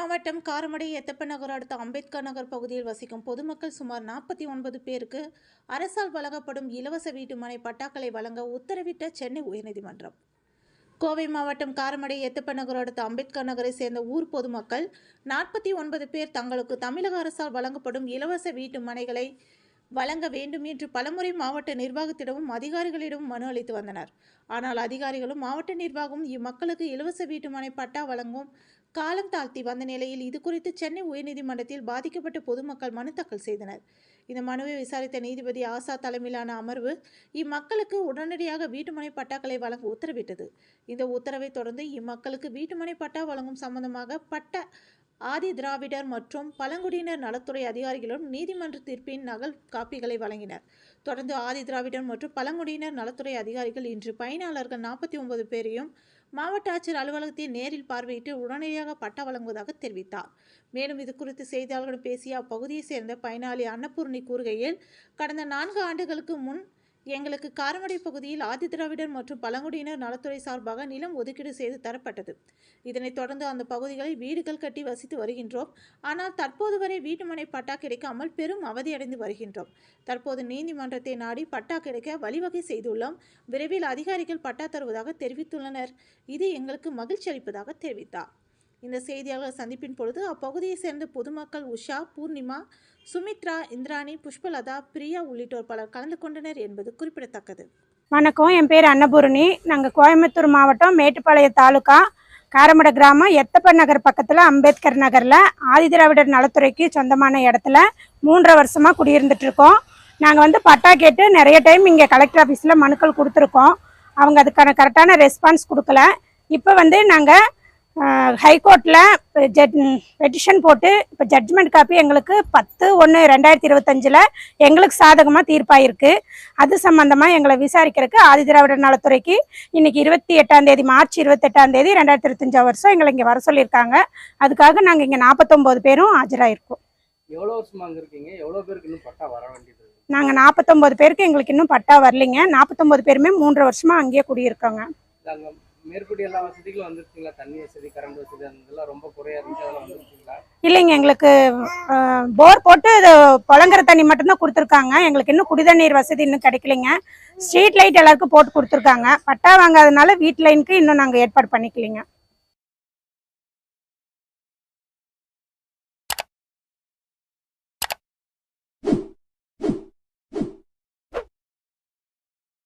மாவட்டம் காரமடை எத்தப்ப நகர் அடுத்த அம்பேத்கர் நகர் பகுதியில் வசிக்கும் பொதுமக்கள் சுமார் 49 பேருக்கு அரசால் வழங்கப்படும் இலவச வீட்டு மனை பட்டாக்களை வழங்க உத்தரவிட்ட சென்னை உயர்நீதிமன்றம். கோவை மாவட்டம் காரமடை எத்தப்ப நகர் அடுத்த அம்பேத்கர் நகரை சேர்ந்த ஊர் பொதுமக்கள் 49 பேர் தங்களுக்கு தமிழக அரசால் வழங்கப்படும் இலவச வீட்டு மனைகளை வழங்க வேண்டும் என்று பலமுறை மாவட்ட நிர்வாகத்திடமும் அதிகாரிகளிடமும் மனு அளித்து வந்தனர். ஆனால் அதிகாரிகளும் மாவட்ட நிர்வாகமும் இம்மக்களுக்கு இலவச வீட்டு மனை பட்டா வழங்கும் காலம் தாழ்த்தி வந்த நிலையில் இது குறித்து சென்னை உயர்நீதிமன்றத்தில் பாதிக்கப்பட்ட பொதுமக்கள் மனு தாக்கல் செய்தனர். இந்த மனுவை விசாரித்த நீதிபதி ஆசாத் தலைமையிலான அமர்வு இம்மக்களுக்கு உடனடியாக வீட்டுமனை பட்டாக்களை வழங்க உத்தரவிட்டது. இந்த உத்தரவை தொடர்ந்து இம்மக்களுக்கு வீட்டுமனை பட்டா வழங்கும் சம்பந்தமாக பட்ட ஆதி திராவிடர் மற்றும் பழங்குடியினர் நலத்துறை அதிகாரிகளும் நீதிமன்ற தீர்ப்பின் நகல் காப்பிகளை வழங்கினர். தொடர்ந்து ஆதி திராவிடர் மற்றும் பழங்குடியினர் நலத்துறை அதிகாரிகள் இன்று பயனாளர்கள் 49 பேரையும் மாவட்ட ஆட்சியர் அலுவலகத்தில் நேரில் பார்வையிட்டு உடனடியாக பட்டா வழங்குவதாக தெரிவித்தார். மேலும் இது குறித்து செய்தியாளர்களிடம் பேசிய அப்பகுதியை சேர்ந்த பயனாளி அன்னபூர்ணி கூறுகையில், கடந்த 4 ஆண்டுகளுக்கு முன் எங்களுக்கு காரமடை பகுதியில் ஆதி திராவிடர் மற்றும் பழங்குடியினர் நலத்துறை சார்பாக நிலம் ஒதுக்கீடு செய்து தரப்பட்டது. இதனைத் தொடர்ந்து அந்த பகுதிகளில் வீடுகள் கட்டி வசித்து வருகின்றோம். ஆனால் தற்போது வரை வீட்டுமனை பட்டா கிடைக்காமல் பெரும் அவதியடைந்து வருகின்றோம். தற்போது நீதிமன்றத்தை நாடி பட்டா கிடைக்க வழிவகை செய்துள்ளோம். விரைவில் அதிகாரிகள் பட்டா தருவதாக தெரிவித்துள்ளனர். இது எங்களுக்கு மகிழ்ச்சி அளிப்பதாக தெரிவித்தார். இந்த செய்தியாளர் சந்திப்பின் பொழுது அப்பகுதியை சேர்ந்த பொதுமக்கள் உஷா, பூர்ணிமா, சுமித்ரா, இந்திராணி, புஷ்பலதா, பிரியா உள்ளிட்டோர் பலர் கலந்து கொண்டனர் என்பது குறிப்பிடத்தக்கது. வணக்கம், என் பேர் அன்னபூரணி. நாங்கள் கோயம்புத்தூர் மாவட்டம் மேட்டுப்பாளையம் தாலுகா காரமடை கிராமம் எத்தப்ப நகர் பக்கத்தில் அம்பேத்கர் நகரில் ஆதிதிராவிடர் நலத்துறைக்கு சொந்தமான இடத்துல 3.5 வருஷமாக குடியிருந்துட்டு இருக்கோம். நாங்கள் பட்டா கேட்டு நிறைய டைம் இங்கே கலெக்டர் ஆஃபீஸில் மனுக்கள் கொடுத்துருக்கோம். அவங்க அதுக்கான கரெக்டான ரெஸ்பான்ஸ் கொடுக்கல. இப்போ நாங்கள் ஹைகோர்ட்டில் பெட்டிஷன் போட்டு இப்போ ஜட்ஜ்மெண்ட் காப்பி எங்களுக்கு 10/1/2025 எங்களுக்கு சாதகமாக தீர்ப்பாயிருக்கு. அது சம்மந்தமாக எங்களை விசாரிக்கிறதுக்கு ஆதிதிராவிடர் நலத்துறைக்கு இன்னைக்கு 28ஆம் தேதி மார்ச் 28ஆம் தேதி 2025 வருஷம் எங்களை இங்கே வர சொல்லியிருக்காங்க. அதுக்காக நாங்கள் இங்கே 49 பேரும் ஆஜராயிருக்கோம். எவ்வளோ வருஷமா அங்கே இருக்கீங்க? எவ்வளோ பேருக்கு இன்னும் பட்டா வர வேண்டியது? நாங்கள் 49 பேருக்கு எங்களுக்கு இன்னும் பட்டா வரலைங்க. 49 பேருமே 3.5 வருஷமாக அங்கேயே குடியிருக்காங்க. மேற்படி எல்லா வசதிகளும் வந்துருச்சுங்களா? தண்ணி வசதி, கரண்ட் வசதி அதெல்லாம் ரொம்ப குறையா இருந்துச்சு, அதெல்லாம் வந்துருச்சுங்களா? இல்லைங்க, எங்களுக்கு போர் போட்டு புழங்குற தண்ணி மட்டும்தான் கொடுத்துருக்காங்க. எங்களுக்கு இன்னும் குடிதண்ணீர் வசதி இன்னும் கிடைக்கலைங்க. ஸ்ட்ரீட் லைட் எல்லாருக்கும் போட்டு கொடுத்துருக்காங்க. பட்டா வாங்காதனால வீட்டு லைனுக்கு இன்னும் நாங்கள் ஏற்பாடு பண்ணிக்கலைங்க.